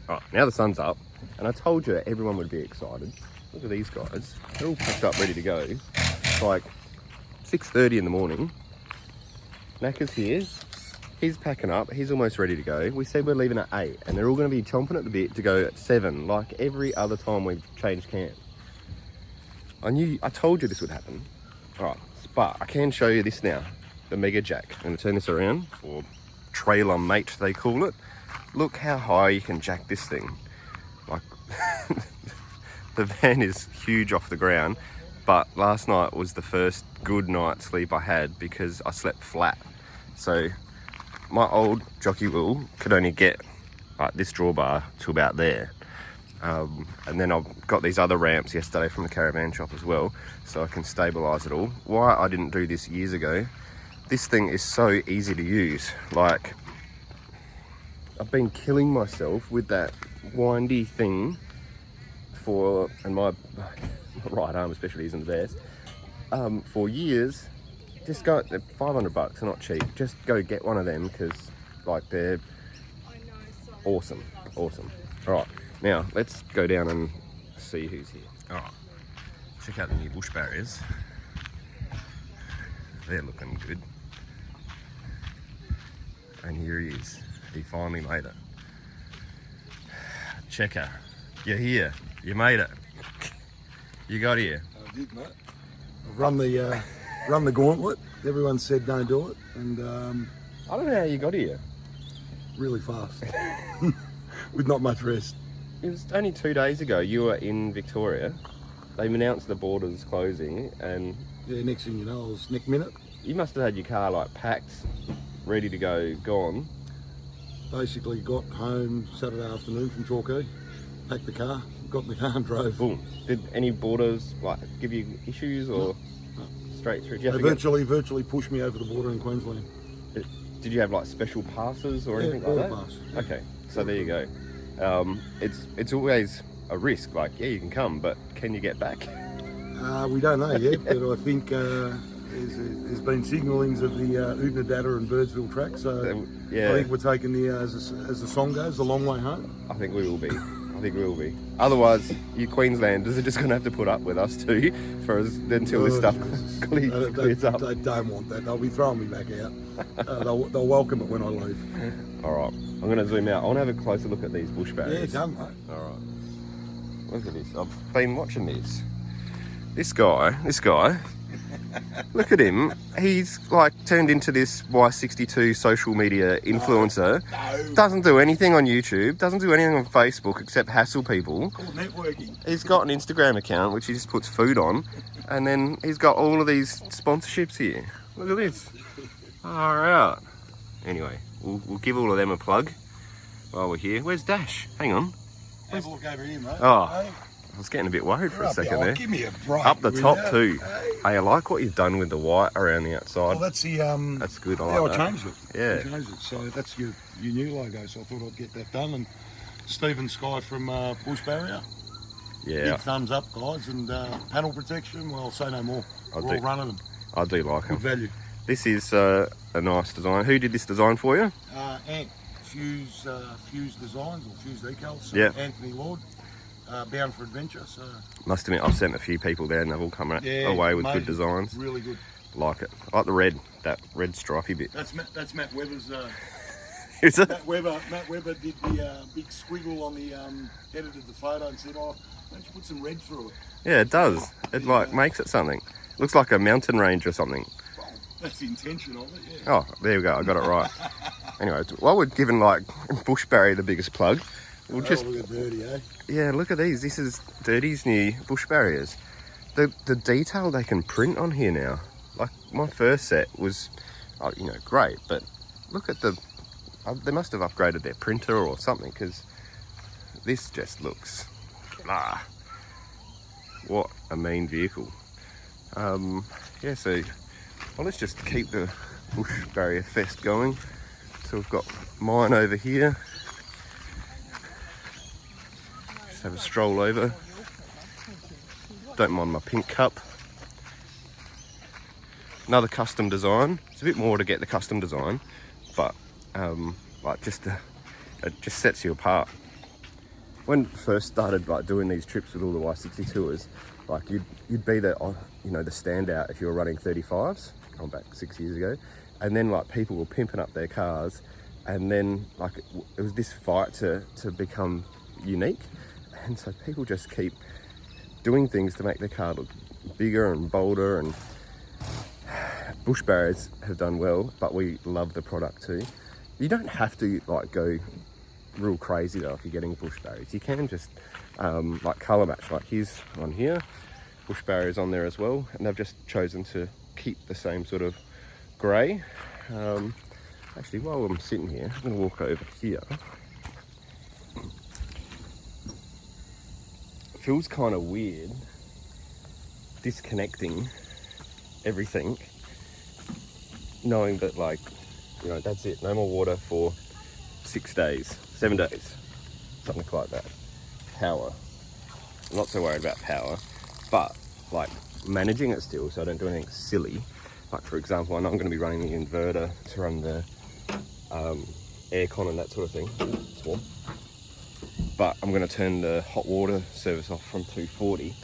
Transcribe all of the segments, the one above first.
Right, now the sun's up, and I told you that everyone would be excited. Look at these guys. They're all packed up, ready to go. It's like 6:30 in the morning. Macca's here. He's packing up. He's almost ready to go. We said we're leaving at 8, and they're all going to be chomping at the bit to go at 7, like every other time we've changed camp. I told you this would happen. All right, but I can show you this now. The Mega Jack. I'm going to turn this around, or trailer mate they call it. Look how high you can jack this thing. Like, the van is huge off the ground, but last night was the first good night's sleep I had because I slept flat. So my old jockey wheel could only get like this drawbar to about there. And then I've got these other ramps yesterday from the caravan shop as well, so I can stabilize it all. Why I didn't do this years ago, this thing is so easy to use. Like, I've been killing myself with that windy thing and my right arm especially isn't the best, for years. Just go, they're $500, they're not cheap. Just go get one of them, because like they're awesome. All right, now let's go down and see who's here. All right, check out the new bush barriers. They're looking good. And here he is. He finally made it. Checker, you're here. You made it. You got here. I did, mate. I've run the gauntlet. Everyone said don't do it, and I don't know how you got here. really fast, with not much rest. It was only 2 days ago you were in Victoria. They've announced the borders closing, and Yeah, next thing you know, I was next minute. you must have had your car like packed, ready to go, gone. Basically got home Saturday afternoon from Torquay, packed the car, got in the car and drove. Boom. Did any borders like give you issues, or No. straight through? They virtually pushed me over the border in Queensland. Did you have like special passes or anything like that? pass. Okay, so there you go. It's always a risk. Like, yeah, you can come, but can you get back? We don't know yet, but I think there's been signallings of the Oodnadatta and Birdsville track, so Yeah, I think we're taking the, as the song goes, the long way home. I think we will be. Otherwise, you Queenslanders are just going to have to put up with us too until this stuff clears up. They don't want that. They'll be throwing me back out. They'll welcome it when I leave. All right, I'm going to zoom out. I want to have a closer look at these bush barriers. Yeah, done, mate. All right. Look at this. I've been watching this. This guy. Look at him. He's like turned into this Y62 social media influencer. No. Doesn't do anything on YouTube. Doesn't do anything on Facebook except hassle people. Called networking. He's got an Instagram account which he just puts food on, and then he's got all of these sponsorships here. Look at this. All right. Anyway, we'll give all of them a plug while we're here. Where's Dash? Hang on. Have a look over here, mate. Oh. Hey, I was getting a bit worried for a second there. Give me a break. Up the will top ya? too. Hey. Hey, I like what you've done with the white around the outside. Well, that's the That's good. I yeah, like I that. changed it. Yeah. I changed it. So that's your new logo. So I thought I'd get that done. And Stephen Sky from Bush Barrier. Yeah, Big thumbs up, guys. And panel protection. Well, say no more. We're all running them. I do like Good them. value. This is a nice design. Who did this design for you? Ant Fuse Designs or Fuse Decals. So Yeah. Anthony Lord. Bound for adventure. So Must admit, I've sent a few people there and they've all come yeah, away with amazing. good designs. Really good. Like it. I like the red, that red stripy bit. That's Matt Webber's. Is it? Matt Webber did the big squiggle on the edited the photo and said, "Oh, don't you put some red through it?" Yeah, it does. It like makes it something. Looks like a mountain range or something. Well, that's the intention of it. Yeah. Oh, there we go. I got it right. Anyway, while we're giving like Bush Barrier the biggest plug, we'll just look at Dirty, eh? yeah, look at these. This is Dirty's new Bush Barriers. The detail they can print on here now. Like my first set was, great, but look at they must have upgraded their printer or something, because this just looks, what a mean vehicle. Yeah, so let's just keep the Bush Barrier Fest going. So we've got mine over here. Just have a stroll over. Don't mind my pink cup. Another custom design. It's a bit more to get the custom design, but it just sets you apart. when first started like doing these trips with all the Y62ers, like you'd be the the standout if you were running 35s, going back 6 years ago, and then like people were pimping up their cars, and then like it was this fight to become unique, and so people just keep doing things to make their car look bigger and bolder. And bush barriers have done well, but we love the product too. You don't have to like go real crazy though if you're getting bush barriers. You can just like colour match. Like here's one here, bush barriers on there as well, and they've just chosen to keep the same sort of grey. Actually, while I'm sitting here, I'm going to walk over here. It feels kind of weird disconnecting everything, knowing that like, that's it, no more water for 6 days, 7 days, something like that. Power, I'm not so worried about power, but like managing it still so I don't do anything silly. Like for example, I know I'm going to be running the inverter to run the aircon and that sort of thing. Ooh, it's warm. But I'm going to turn the hot water service off from 240,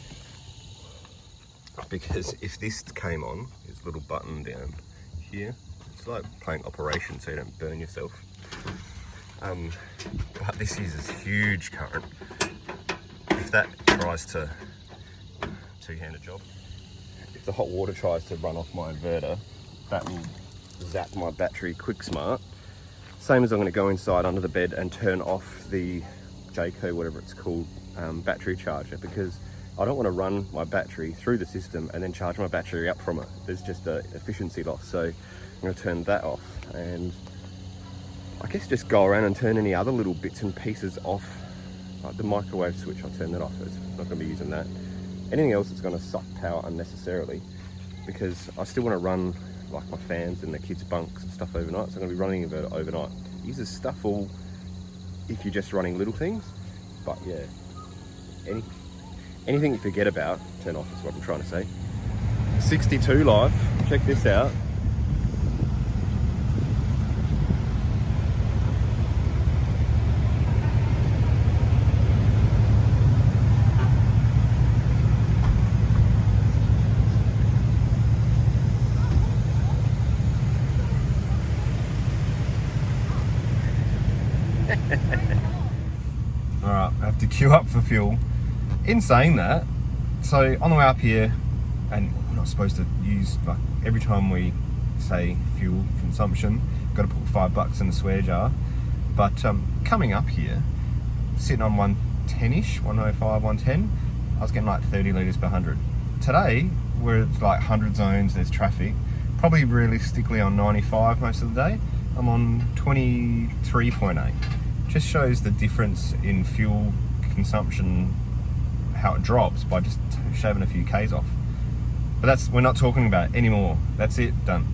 because if this came on, there's a little button down here. It's like playing Operation so you don't burn yourself. But this uses huge current. If that tries to two-handed job, if the hot water tries to run off my inverter, that will zap my battery quick smart. Same as I'm going to go inside under the bed and turn off the Jayco, whatever it's called, battery charger, because I don't want to run my battery through the system and then charge my battery up from it. There's just an efficiency loss. So I'm going to turn that off, and I guess just go around and turn any other little bits and pieces off. Like the microwave switch, I'll turn that off. It's not going to be using that. Anything else that's going to suck power unnecessarily, because I still want to run like my fans and the kids' bunks and stuff overnight. So I'm going to be running the inverter overnight. It uses stuff all if you're just running little things, but yeah, anything you forget about, turn off is what I'm trying to say. 62 live, check this out. Alright, I have to queue up for fuel. In saying that, so on the way up here, and we're not supposed to use, like, every time we say fuel consumption, got to put $5 in the swear jar. But coming up here, sitting on 110-ish, 105, 110, I was getting like 30 litres per 100. Today, we're at like 100 zones, there's traffic, probably realistically on 95 most of the day. I'm on 23.8. Just shows the difference in fuel consumption, how it drops by just shaving a few Ks off. But we're not talking about it anymore. That's it, done.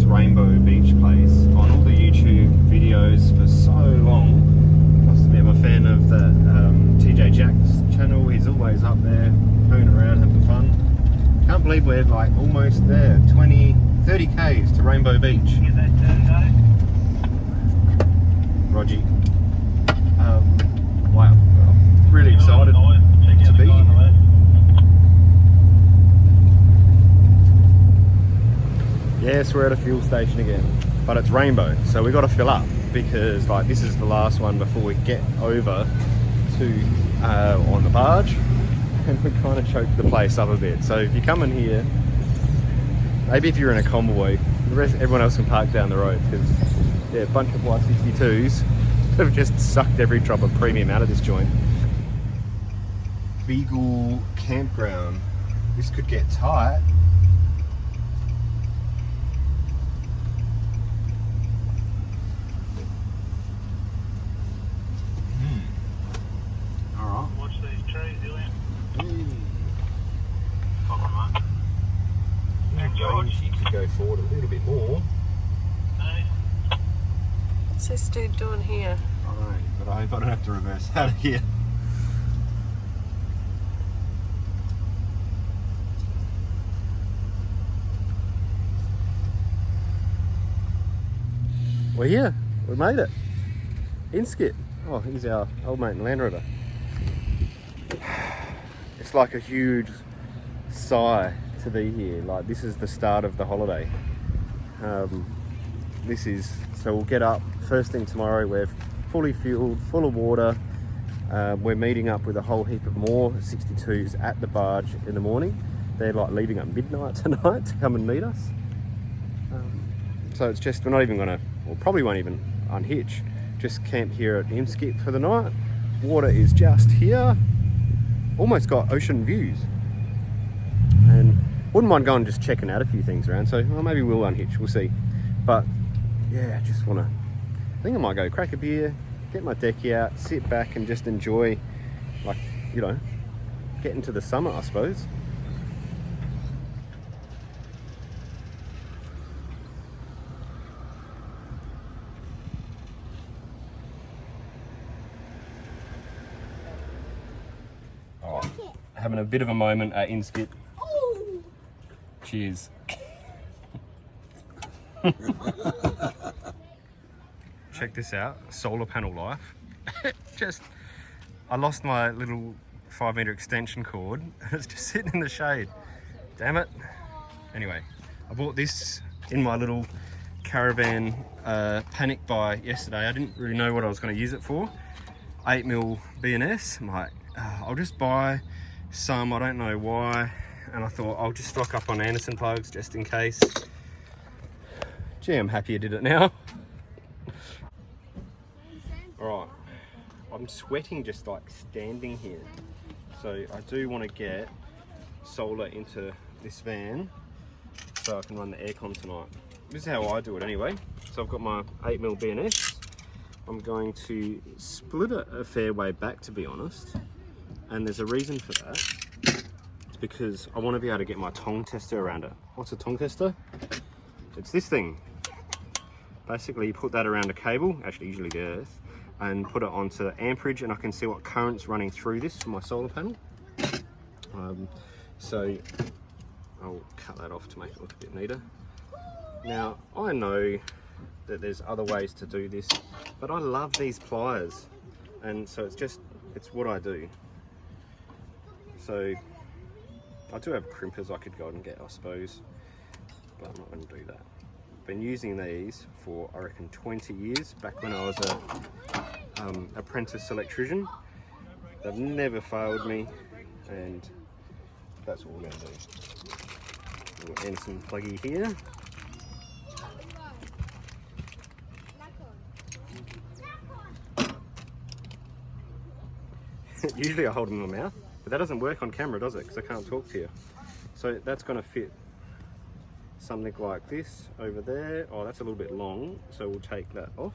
Rainbow Beach place on all the YouTube videos for so long. Must admit, I'm a fan of the TJ Jack's channel. He's always up there pooing around, having fun. Can't believe we're like almost there, 30 Ks to Rainbow Beach. Get that Rogie. Wow, I'm really excited to be here. Yes, we're at a fuel station again, but it's Rainbow, so we got to fill up, because like this is the last one before we get over to on the barge, and we kind of choked the place up a bit. So if you come in here, maybe if you're in a convoy, everyone else can park down the road, because yeah, a bunch of Y62s I've just sucked every drop of premium out of this joint. Beagle campground. This could get tight. Alright. Watch these trees, Julian. George, you could go forward a little bit more. What's this dude doing here? I don't know, but I hope I don't have to reverse out of here. We're here. We made it. Inskip. Oh, here's our old mate in Land Rover. It's like a huge sigh to be here. Like, this is the start of the holiday. So we'll get up first thing tomorrow. We're fully fueled, full of water. We're meeting up with a whole heap of more 62s at the barge in the morning. They're like leaving at midnight tonight to come and meet us. So it's just, we're not even gonna, or probably won't even unhitch. Just camp here at Inskip for the night. Water is just here. Almost got ocean views. And wouldn't mind going just checking out a few things around. So well, maybe we'll unhitch, we'll see. But yeah, just wanna, I think I might go crack a beer, get my decky out, sit back and just enjoy, like, you know, get into the summer, I suppose. Oh, having a bit of a moment at Inskip. Cheers. Check this out, solar panel life. Just, I lost my little 5-meter extension cord. It's just sitting in the shade. Damn it. Anyway, I bought this in my little caravan panic buy yesterday. I didn't really know what I was going to use it for. 8mm BNS. I'm like, I'll just buy some, I don't know why. And I thought I'll just stock up on Anderson plugs just in case. Gee, I'm happy I did it now. Alright, I'm sweating just like standing here. So I do want to get solar into this van so I can run the aircon tonight. This is how I do it anyway. So I've got my 8mm BNS. I'm going to split it a fair way back, to be honest. And there's a reason for that. It's because I want to be able to get my tongue tester around it. What's a tongue tester? It's this thing. Basically, you put that around a cable, actually usually the earth, and put it onto amperage, and I can see what current's running through this for my solar panel. So I'll cut that off to make it look a bit neater. Now, I know that there's other ways to do this, but I love these pliers, and so it's what I do. So I do have crimpers I could go and get, I suppose, but I'm not going to do that. Been using these for, I reckon, 20 years, back when I was a apprentice electrician. They've never failed me, and that's what we're going to do. Little Anderson pluggy here. Usually I hold them in my mouth, but that doesn't work on camera, does it? Because I can't talk to you. So that's going to fit something like this over there. Oh, that's a little bit long, so we'll take that off.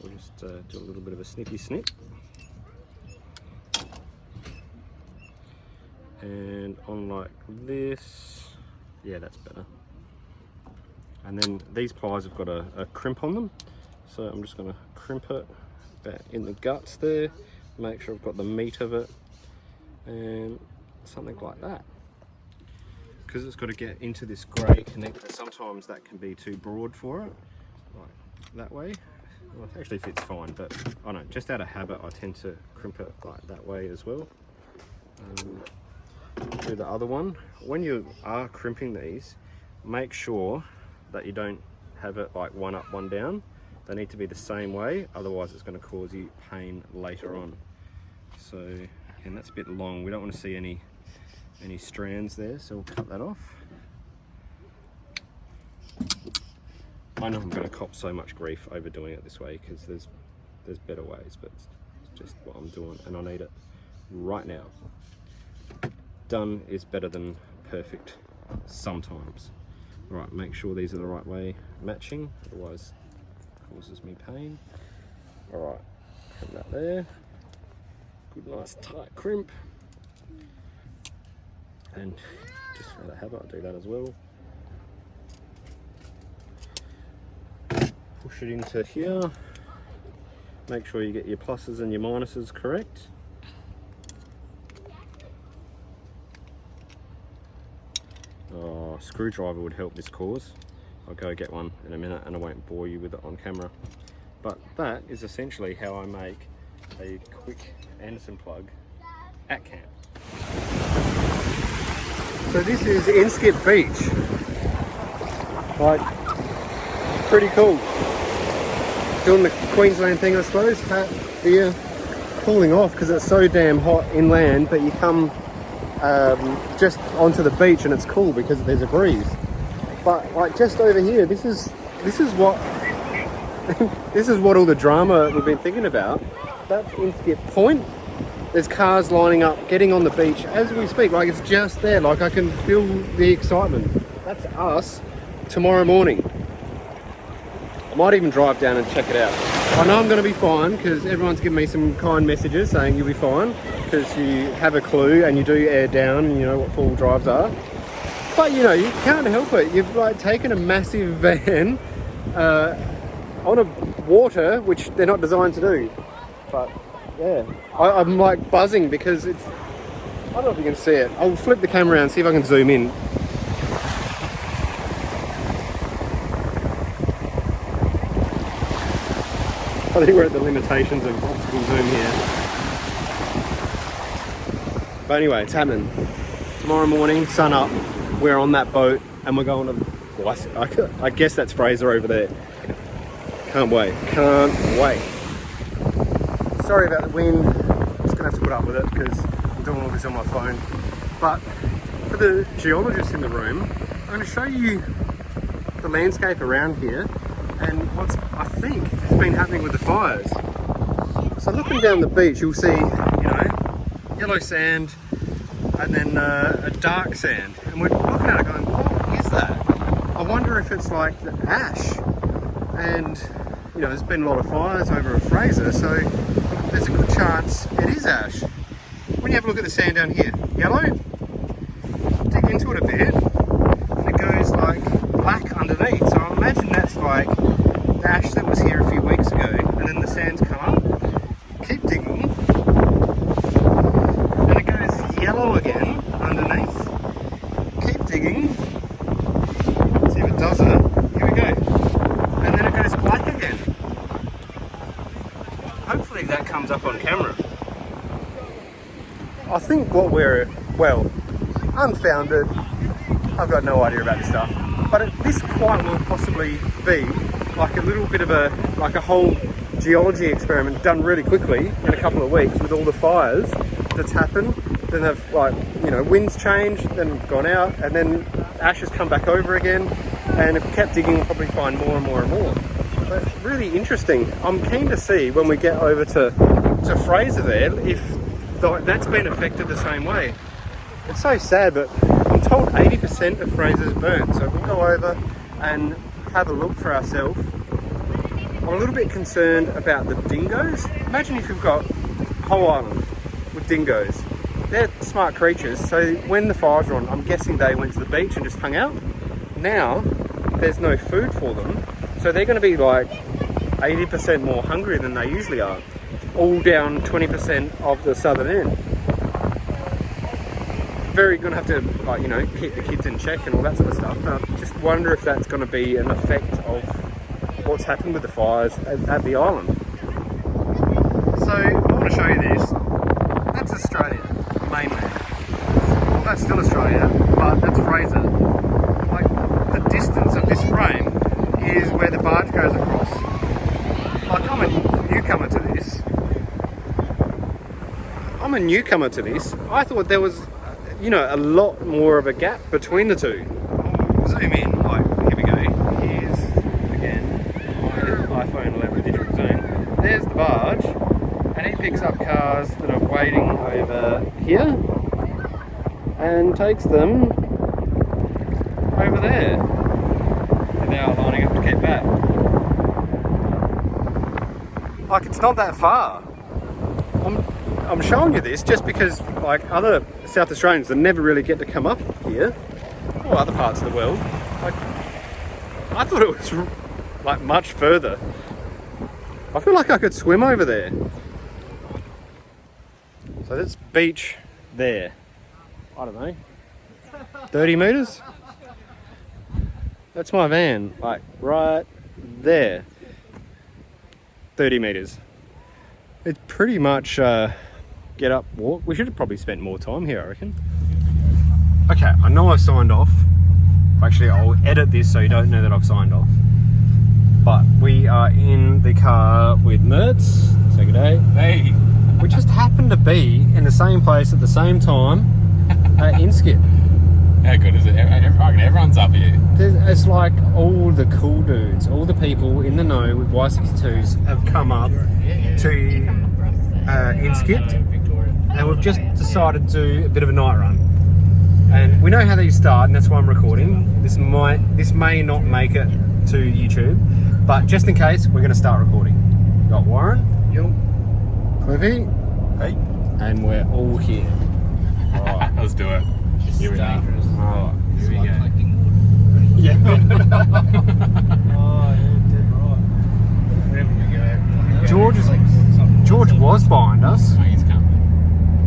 We'll just do a little bit of a snippy snip. And on like this, yeah, that's better. And then these pliers have got a crimp on them, so I'm just going to crimp it back in the guts there, make sure I've got the meat of it, and something like that. Because it's got to get into this grey connector, sometimes that can be too broad for it, like that way. Well, it actually fits fine, but I don't know, just out of habit I tend to crimp it like that way as well. Do the other one. When you are crimping these, make sure that you don't have it like one up, one down. They need to be the same way, otherwise it's going to cause you pain later on. So, and that's a bit long, we don't want to see any strands there, so we'll cut that off. I know I'm going to cop so much grief over doing it this way, because there's there's better ways, but it's just what I'm doing, and I need it right now. Done is better than perfect sometimes. Right, make sure these are the right way matching, otherwise it causes me pain. All right, put that there. Good, nice tight crimp. And just for the habit, I'll do that as well. Push it into here. Make sure you get your pluses and your minuses correct. Oh, screwdriver would help this cause. I'll go get one in a minute and I won't bore you with it on camera. But that is essentially how I make a quick Anderson plug at camp. So this is Inskip Beach. Like, pretty cool. Doing the Queensland thing, I suppose. Hat, beer, cooling off because it's so damn hot inland, but you come just onto the beach and it's cool because there's a breeze. But like just over here, this is what this is what all the drama we've been thinking about. That's Inskip Point. There's cars lining up, getting on the beach as we speak. Like, it's just there. Like, I can feel the excitement. That's us tomorrow morning. I might even drive down and check it out. I know I'm going to be fine because everyone's given me some kind messages saying you'll be fine because you have a clue and you do air down and you know what four-wheel drives are. But you know, you can't help it. You've like taken a massive van on a water which they're not designed to do. But yeah, I'm like buzzing because it's, I don't know if you can see it. I'll flip the camera around, see if I can zoom in. I think we're at the limitations of optical zoom here. But anyway, it's happening. Tomorrow morning, sun up, we're on that boat and we're going to, well, I guess that's Fraser over there. Can't wait, can't wait. Sorry about the wind, I'm just gonna have to put up with it because I'm doing all this on my phone. But for the geologists in the room, I'm gonna show you the landscape around here and what's, I think, has been happening with the fires. So looking down the beach, you'll see, you know, yellow sand and then a dark sand. And we're looking at it going, what is that? I wonder if it's like the ash. And, you know, there's been a lot of fires over at Fraser, so there's a good chance it is ash. When you have a look at the sand down here, yellow, dig into it a bit, and it goes like black underneath. So I imagine that's like the ash that was here a few weeks ago, and then the sand's come up, keep digging, and it goes yellow again underneath. Keep digging, see if it does it, here we go. And then it goes black again. Hopefully that comes up on camera. I think what we're, well, unfounded, I've got no idea about this stuff, but this quite will possibly be like a little bit of a, like a whole geology experiment done really quickly in a couple of weeks with all the fires that's happened. Then they've, like, you know, winds changed, then gone out, and then ash has come back over again, and if we kept digging we'll probably find more and more and more. But really interesting. I'm keen to see when we get over to Fraser there if that's been affected the same way. It's so sad, but I'm told 80% of Fraser's burnt, so we'll go over and have a look for ourselves. I'm a little bit concerned about the dingoes. Imagine if you've got a whole island with dingoes. They're smart creatures, so when the fires are on, I'm guessing they went to the beach and just hung out. Now, there's no food for them, so they're going to be like 80% more hungry than they usually are. All down 20% of the southern end. Very going to have to, like, you know, keep the kids in check and all that sort of stuff. But I just wonder if that's going to be an effect of what's happened with the fires at the island. So I want to show you this. That's Australia, mainland. Well, that's still Australia, but that's Fraser. Like, the distance of this frame is where the barge goes across. Like, I'm a newcomer to this. I thought there was, you know, a lot more of a gap between the two. Zoom in, like, here we go. Here's, again, my iPhone 11 digital zoom. There's the barge, and he picks up cars that are waiting over here and takes them over there. And now lining up to get back. Like, it's not that far. I'm showing you this just because, like, other South Australians that never really get to come up here, or other parts of the world, like, I thought it was like much further. I feel like I could swim over there. So that's beach there. I don't know, 30 meters? That's my van, like right there. 30 meters. It's pretty much get up, walk. We should have probably spent more time here, I reckon. Okay, I know I've signed off. Actually, I'll edit this so you don't know that I've signed off. But we are in the car with MURTS. Say good day. Hey. We just happened to be in the same place at the same time at Inskip. How good is it? Everyone's up here. It's like all the cool dudes, all the people in the know with Y62s have come up to Inskip, and we've just decided to do a bit of a night run. And we know how these start, and that's why I'm recording. This may not make it to YouTube, but just in case, we're going to start recording. Got Warren, Yo. Cliffy, Hey. and we're all here. Alright, let's do it. Here we are. Alright, Here we go. yeah. George was behind us. Oh, he's coming.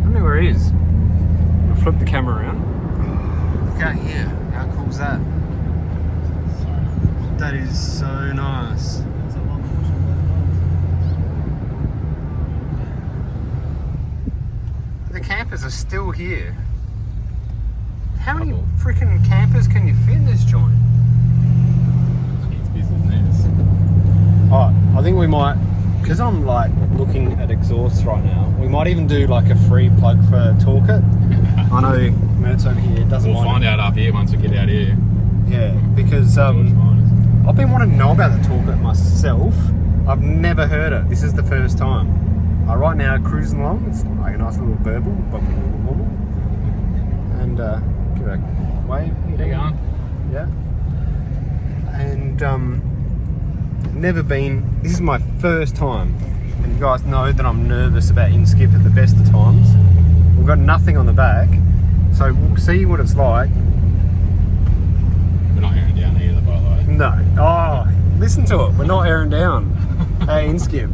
I don't know where he is. I'll flip the camera around. Look out here. How cool is that? That is so nice. The campers are still here. How many freaking campers can you fit in this joint? It's business. Oh, I think we might, because I'm like looking at exhausts right now, we might even do like a free plug for Talk It. I know Mert's over here doesn't We'll mind find out up here once we get out here. Yeah, because I've been wanting to know about the Talk It myself. I've never heard it. This is the first time. Right now, cruising along. It's like a nice little burble, bubble, and give it a wave. There you go. Yeah. And never been. This is my first time, and you guys know that I'm nervous about Inskip at the best of times. We've got nothing on the back, so we'll see what it's like. We're not airing down either, by the way. No. Oh, listen to it. We're not airing down. Hey, Inskip.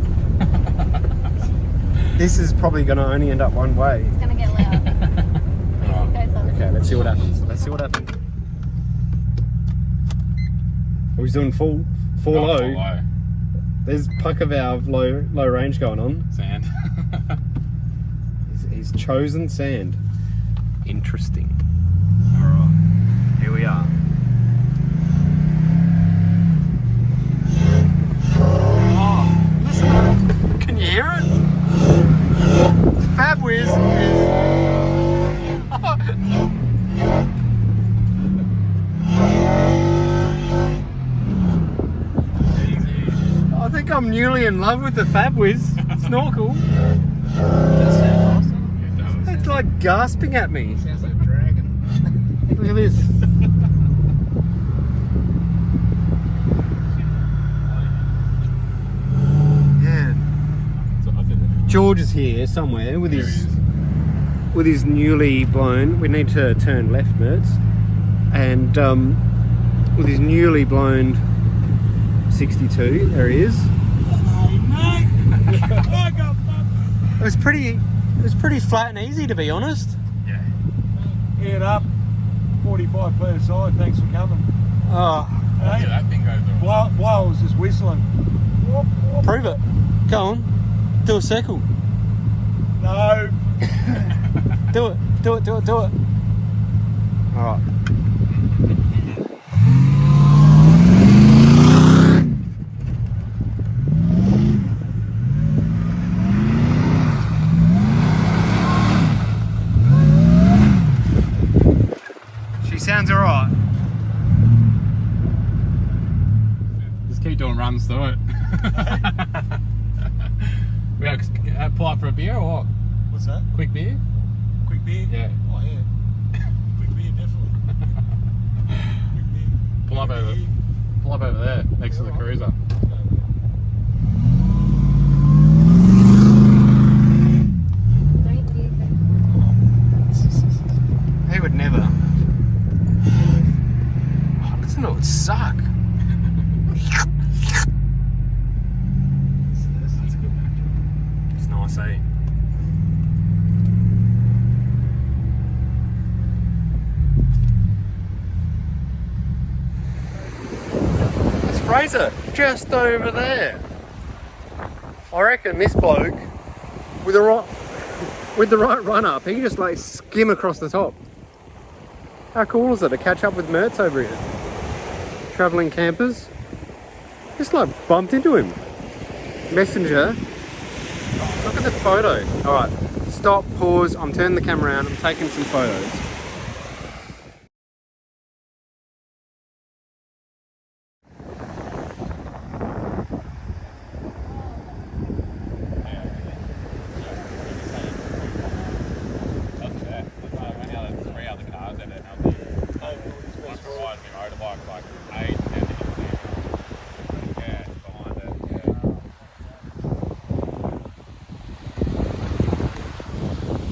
This is probably going to only end up one way. It's gonna get loud. Okay, let's see what happens. Let's see what happens. Are we doing full low? Full low. There's pucker valve low range going on. Sand. He's chosen sand. Interesting. Alright, here we are. Oh, listen, can you hear it? Fab Whiz is... I think I'm newly in love with the Fab Whiz snorkel. It's like gasping at me. Sounds like a dragon. Look at this. Yeah. George is here somewhere with his newly blown. We need to turn left, Mertz. And with his newly blown 62, there he is. It was pretty flat and easy, to be honest. Yeah. Head up, 45 per side, thanks for coming. Oh, Yeah, that thing goes all right. While I was just whistling. prove it. Go on. Do a circle. No. Do it. Alright. She sounds alright. Just keep doing runs through it. We have pull up for a beer or what? What's that? Quick beer? Quick beer? Yeah. Oh yeah. Quick beer, definitely. Quick beer. Pull up over there, next to the cruiser. He would never. Oh, listen to it suck. That's a good match. It's nice, eh? That's Fraser, just over there. I reckon this bloke, with the right run up, he can just like skim across the top. How cool is it to catch up with MURTS over here? Travelling campers. Just like bumped into him. Messenger. Look at the photo. Alright, stop, pause, I'm turning the camera around, I'm taking some photos.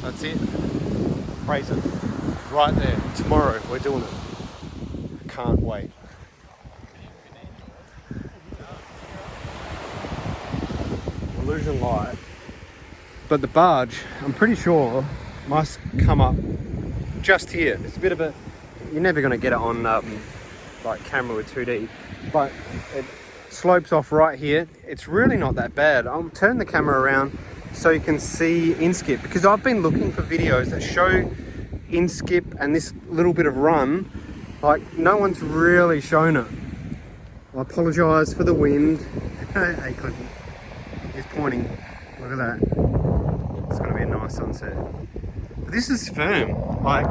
That's it. Fraser. Right there. Tomorrow we're doing it. Can't wait. Illusion light. But the barge, I'm pretty sure, must come up just here. It's a bit of a... You're never going to get it on like camera with 2D. But it slopes off right here. It's really not that bad. I'll turn the camera around so you can see Inskip, because I've been looking for videos that show Inskip and this little bit of run. Like, no one's really shown it. I apologise for the wind. Hey, Clinton. He's pointing. Look at that. It's going to be a nice sunset. But this is firm. Like,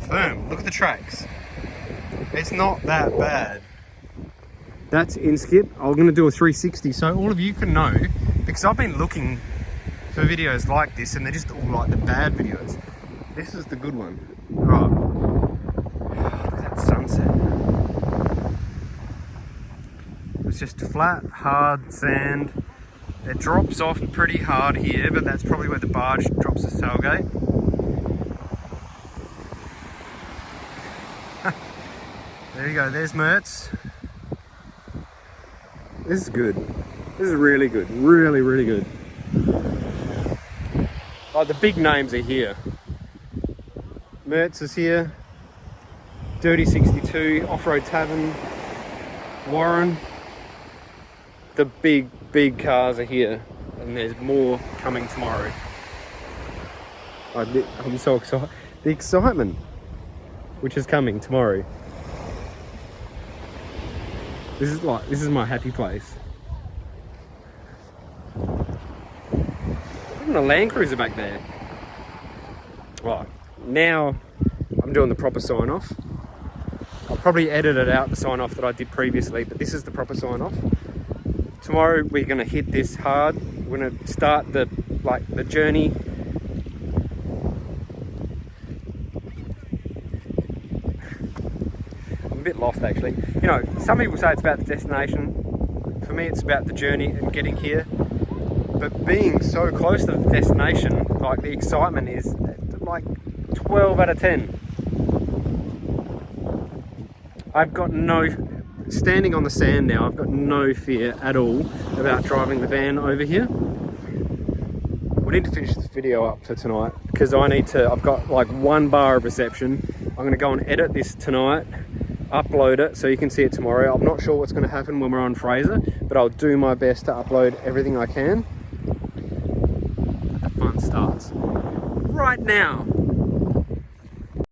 firm. Look at the tracks. It's not that bad. That's Inskip. I'm going to do a 360 so all of you can know, because I've been looking for videos like this and they're just all like the bad videos. This is the good one. Right. Look at that sunset. It's just flat, hard sand. It drops off pretty hard here, but that's probably where the barge drops the tailgate. There you go, there's MURTS. This is good. This is really good. Really, really good. Oh, the big names are here. MURTS is here. Dirty 62, Off-Road Tavern, Warren. The big cars are here, and there's more coming tomorrow. I'm so excited. The excitement, which is coming tomorrow. This is my happy place. Even a Land Cruiser back there. Right, now I'm doing the proper sign off. I'll probably edit it out, the sign off that I did previously, but this is the proper sign off. Tomorrow we're gonna hit this hard. We're gonna start the journey. I'm a bit lost actually. You know, some people say it's about the destination. For me, it's about the journey and getting here. But being so close to the destination, like the excitement is like 12 out of 10. I've got standing on the sand now, I've got no fear at all about driving the van over here. We need to finish this video up for tonight because I've got like 1 bar of reception. I'm gonna go and edit this tonight, upload it so you can see it tomorrow. I'm not sure what's gonna happen when we're on Fraser, but I'll do my best to upload everything I can. The fun starts right now.